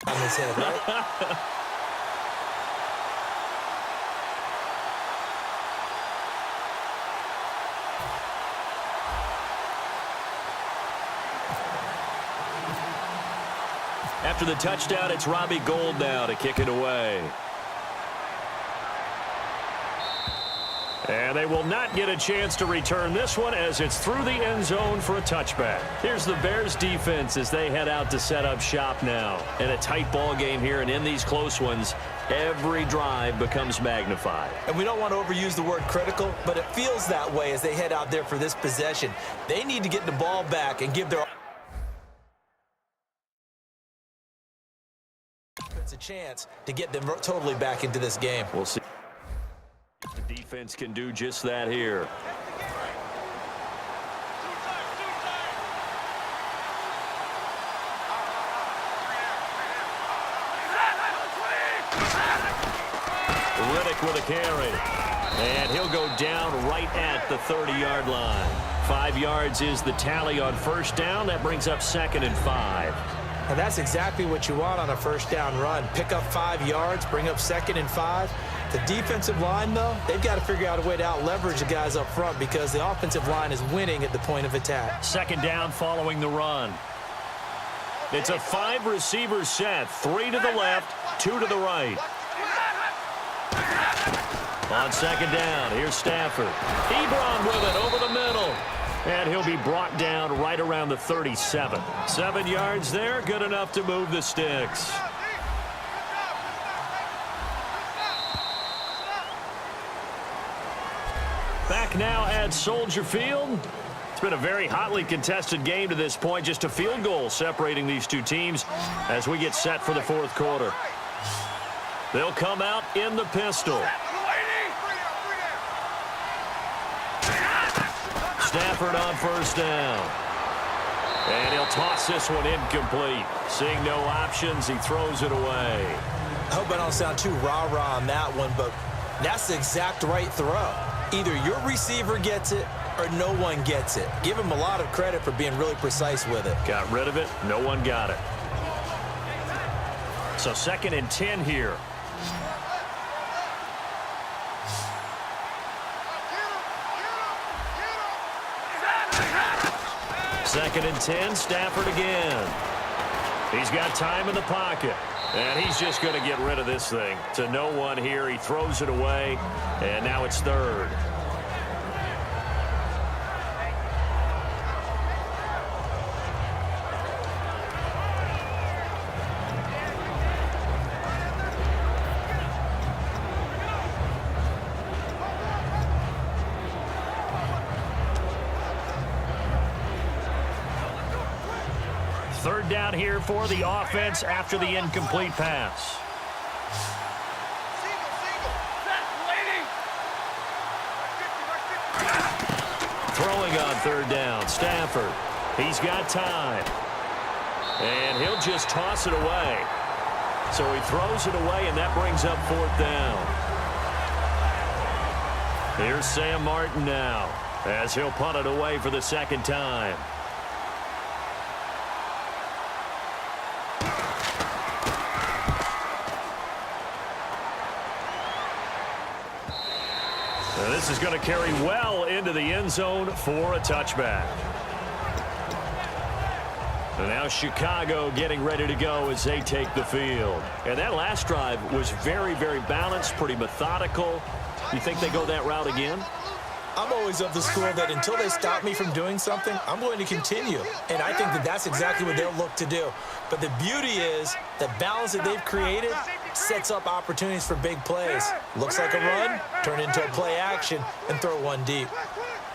on his head, right? After the touchdown, it's Gould now to kick it away. And they will not get a chance to return this one as it's through the end zone for a touchback. Here's the Bears defense as they head out to set up shop now. In a tight ball game here, and in these close ones, every drive becomes magnified. And we don't want to overuse the word critical, but it feels that way as they head out there for this possession. They need to get the ball back and give their a chance to get them totally back into this game. We'll see if the defense can do just that here. Riddick with a carry. And he'll go down right at the 30-yard line. 5 yards is the tally on first down. That brings up 2nd and 5. And that's exactly what you want on a first down run. Pick up 5 yards, bring up 2nd and 5. The defensive line, though, they've got to figure out a way to out-leverage the guys up front because the offensive line is winning at the point of attack. 2nd down following the run. It's a 5-receiver set. 3 to the left, 2 to the right. On 2nd down, here's Stafford. Ebron with it over the middle. And he'll be brought down right around the 37. 7 yards there, good enough to move the sticks. Back now at Soldier Field. It's been a very hotly contested game to this point. Just a field goal separating these two teams as we get set for the 4th quarter. They'll come out in the pistol. Stafford on first down. And he'll toss this one incomplete. Seeing no options, he throws it away. I hope I don't sound too rah-rah on that one, but that's the exact right throw. Either your receiver gets it or no one gets it. Give him a lot of credit for being really precise with it. Got rid of it. No one got it. So 2nd and 10 here. Second and 10, Stafford again. He's got time in the pocket, and he's just going to get rid of this thing. To no one here, he throws it away, and now it's 3rd. Third down here for the offense after the incomplete pass. Throwing on 3rd down, Stafford. He's got time. And he'll just toss it away. So he throws it away, and that brings up 4th down. Here's Sam Martin now as he'll punt it away for the 2nd time. This is going to carry well into the end zone for a touchback. And now Chicago getting ready to go as they take the field. And that last drive was very, very balanced, pretty methodical. You think they go that route again? I'm always of the school that until they stop me from doing something, I'm going to continue. And I think that that's exactly what they'll look to do. But the beauty is the balance that they've created sets up opportunities for big plays. Looks like a run, turn into a play action, and throw one deep.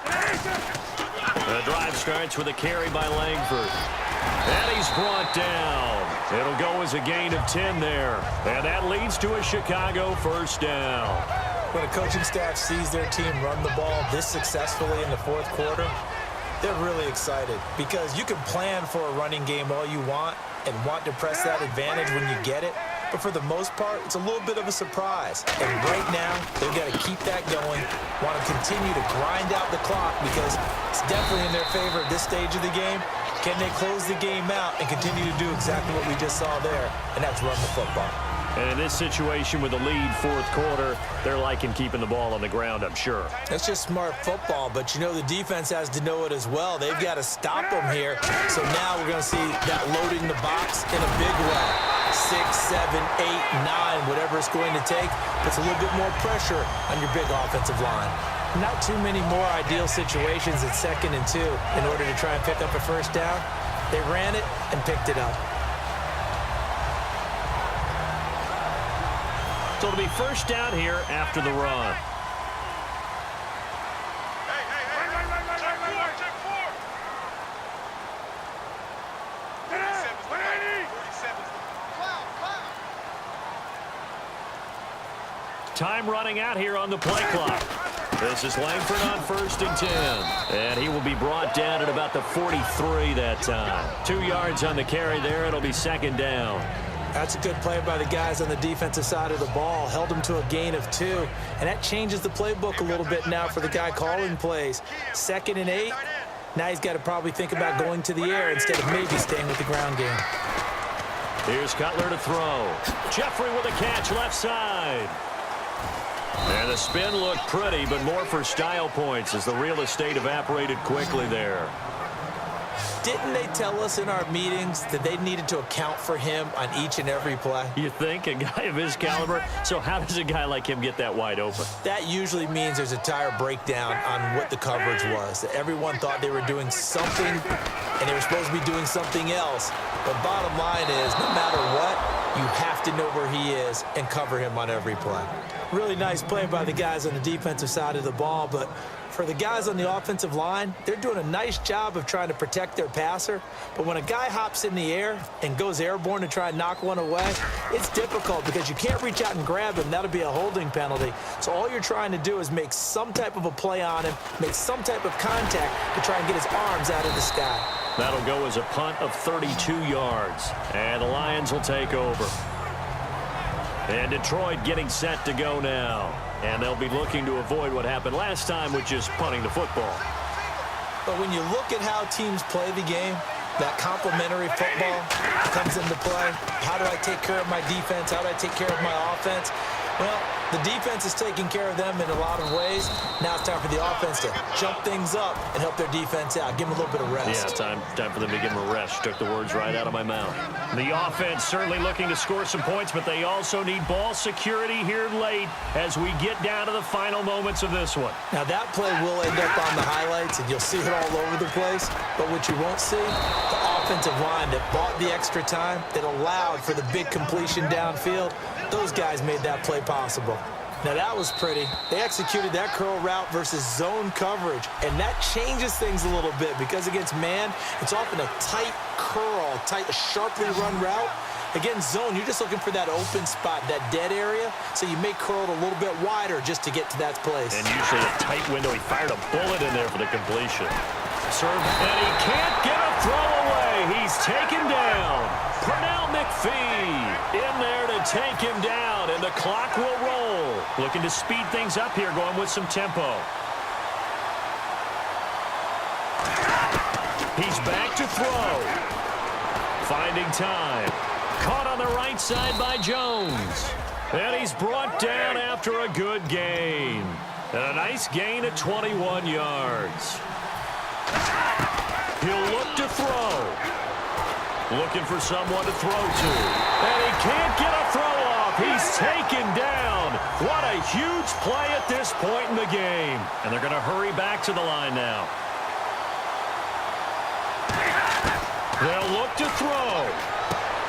The drive starts with a carry by Langford. And he's brought down. It'll go as a gain of 10 there. And that leads to a Chicago first down. When a coaching staff sees their team run the ball this successfully in the 4th quarter, they're really excited because you can plan for a running game all you want and want to press that advantage when you get it. But for the most part, it's a little bit of a surprise. And right now, they've got to keep that going, want to continue to grind out the clock because it's definitely in their favor at this stage of the game. Can they close the game out and continue to do exactly what we just saw there, and that's run the football? And in this situation with the lead fourth quarter, they're liking keeping the ball on the ground, I'm sure. That's just smart football, but you know the defense has to know it as well. They've got to stop them here. So now we're going to see that loading the box in a big way. 6, 7, 8, 9, whatever it's going to take, puts a little bit more pressure on your big offensive line. Not too many more ideal situations at 2nd and 2 in order to try and pick up a first down. They ran it and picked it up. So it'll be first down here after the run. Time running out here on the play clock. This is Langford on 1st and 10. And he will be brought down at about the 43 that time. 2 yards on the carry there. It'll be 2nd down. That's a good play by the guys on the defensive side of the ball. Held them to a gain of 2. And that changes the playbook a little bit now for the guy calling plays. 2nd and 8. Now he's got to probably think about going to the air instead of maybe staying with the ground game. Here's Cutler to throw. Jeffrey with a catch left side. And the spin looked pretty, but more for style points as the real estate evaporated quickly there. Didn't they tell us in our meetings that they needed to account for him on each and every play? You think? A guy of his caliber? So how does a guy like him get that wide open? That usually means there's a tire breakdown on what the coverage was. That everyone thought they were doing something, and they were supposed to be doing something else. But bottom line is, no matter what, you have to know where he is and cover him on every play. Really nice play by the guys on the defensive side of the ball, but for the guys on the offensive line, they're doing a nice job of trying to protect their passer. But when a guy hops in the air and goes airborne to try and knock one away, it's difficult because you can't reach out and grab him. That'll be a holding penalty. So all you're trying to do is make some type of a play on him, make some type of contact to try and get his arms out of the sky. That'll go as a punt of 32 yards. And the Lions will take over. And Detroit getting set to go now. And they'll be looking to avoid what happened last time with just punting the football. But when you look at how teams play the game, that complementary football comes into play. How do I take care of my defense? How do I take care of my offense? Well, the defense is taking care of them in a lot of ways. Now it's time for the offense to jump things up and help their defense out. Give them a little bit of rest. Yeah, time for them to give them a rest. Took the words right out of my mouth. The offense certainly looking to score some points, but they also need ball security here late as we get down to the final moments of this one. Now that play will end up on the highlights, and you'll see it all over the place. But what you won't see, the offensive line that bought the extra time, that allowed for the big completion downfield, those guys made that play possible. Now that was pretty. They executed that curl route versus zone coverage, and that changes things a little bit because against man, it's often a tight curl, sharply run route. Against zone, you're just looking for that open spot, that dead area, so you may curl it a little bit wider just to get to that place. And usually a tight window. He fired a bullet in there for the completion. Serve, and he can't get a throw away. He's taken down. Pernell McPhee in there to take him down, and the clock will roll. Looking to speed things up here, going with some tempo. He's back to throw. Finding time. Caught on the right side by Jones. And he's brought down after a good gain. And a nice gain at 21 yards. He'll look to throw. Looking for someone to throw to. And he can't get a throw off. He's taken down. What a huge play at this point in the game. And they're going to hurry back to the line now. They'll look to throw.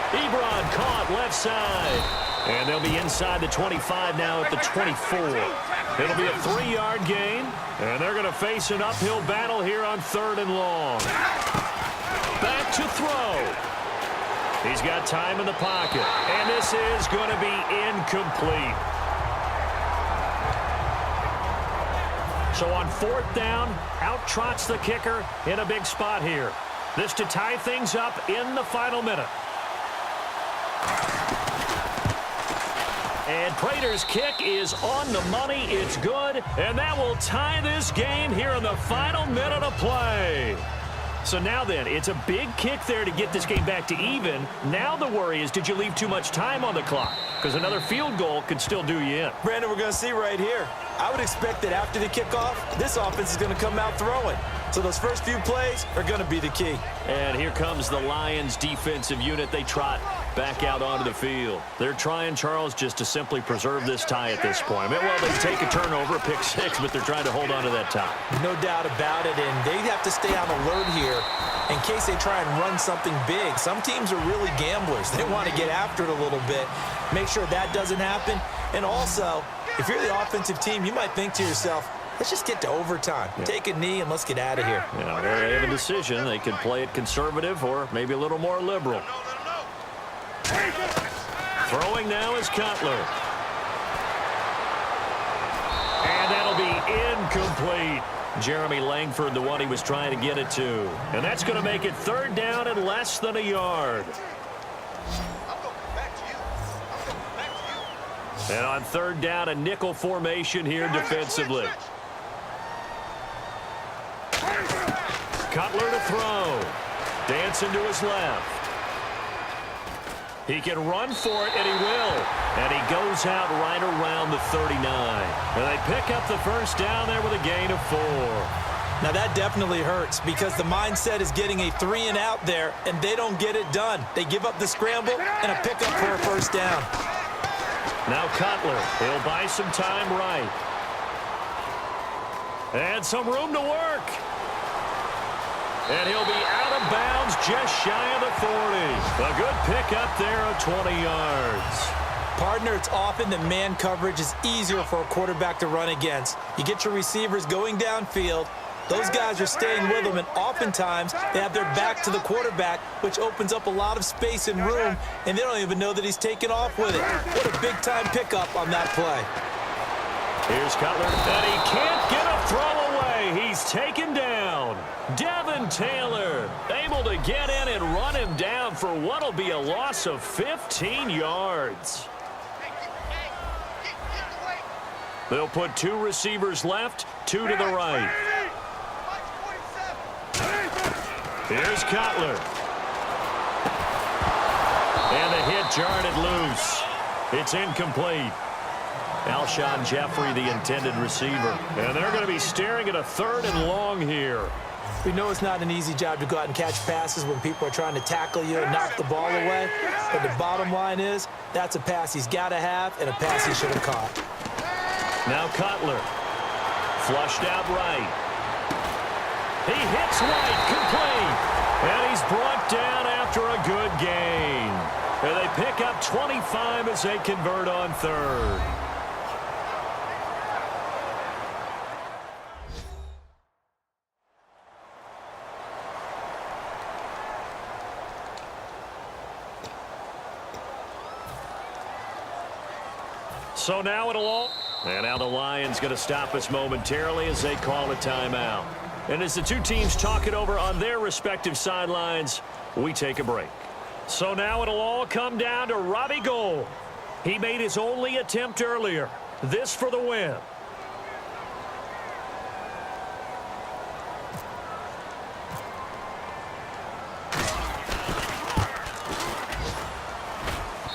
Ebron caught left side. And they'll be inside the 25 now at the 24. It'll be a 3-yard gain. And they're going to face an uphill battle here on 3rd and long. Back to throw. He's got time in the pocket. And this is going to be incomplete. So on 4th down, out trots the kicker in a big spot here. This to tie things up in the final minute. And Prater's kick is on the money. It's good. And that will tie this game here in the final minute of play. So now then, it's a big kick there to get this game back to even. Now the worry is, did you leave too much time on the clock? Because another field goal could still do you in. Brandon, we're going to see right here. I would expect that after the kickoff, this offense is going to come out throwing. So those first few plays are going to be the key. And here comes the Lions defensive unit. They trot back out onto the field. They're trying, Charles, just to simply preserve this tie at this point. Well, they take a turnover, a pick six, but they're trying to hold on to that tie. No doubt about it, and they have to stay on alert here in case they try and run something big. Some teams are really gamblers. They want to get after it a little bit, make sure that doesn't happen. And also, if you're the offensive team, you might think to yourself, let's just get to overtime. Yeah. Take a knee and let's get out of here. Yeah, they have a decision. They could play it conservative or maybe a little more liberal. Throwing now is Cutler. And that'll be incomplete. Jeremy Langford, the one he was trying to get it to. And that's going to make it third down and less than a yard. And on third down, a nickel formation here defensively. Cutler to throw. Dancing to his left. He can run for it, and he will. And he goes out right around the 39. And they pick up the first down there with a gain of 4. Now that definitely hurts because the mindset is getting a 3 and out there, and they don't get it done. They give up the scramble and a pickup for a first down. Now Cutler, he'll buy some time right. And some room to work. And he'll be out of bounds just shy of the 40. A good pickup there of 20 yards. Partner, it's often that man coverage is easier for a quarterback to run against. You get your receivers going downfield. Those guys are staying with them, and oftentimes they have their back to the quarterback, which opens up a lot of space and room, and they don't even know that he's taken off with it. What a big-time pickup on that play. Here's Cutler, and he can't get a throw away. He's taken down. Devin Taylor able to get in and run him down for what will be a loss of 15 yards. They'll put 2 receivers left, 2 to the right. Here's Cutler. And the hit jarred it loose. It's incomplete. Alshon Jeffrey, the intended receiver. And they're going to be staring at a 3rd and long here. We know it's not an easy job to go out and catch passes when people are trying to tackle you and knock the ball away. But the bottom line is, that's a pass he's got to have and a pass he should have caught. Now Cutler. Flushed out right. He hits right, complete. And he's brought down after a good gain. And they pick up 25 as they convert on 3rd. So now it'll all... And now the Lions going to stop us momentarily as they call a timeout. And as the two teams talk it over on their respective sidelines, we take a break. So now it'll all come down to Robbie Gould. He made his only attempt earlier. This for the win.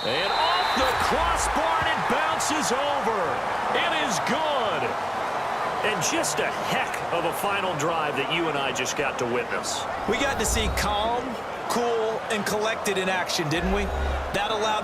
And off the crossbar, and it bounces over. It is good. And just a heck of a final drive that you and I just got to witness. We got to see calm, cool, and collected in action, didn't we? That allowed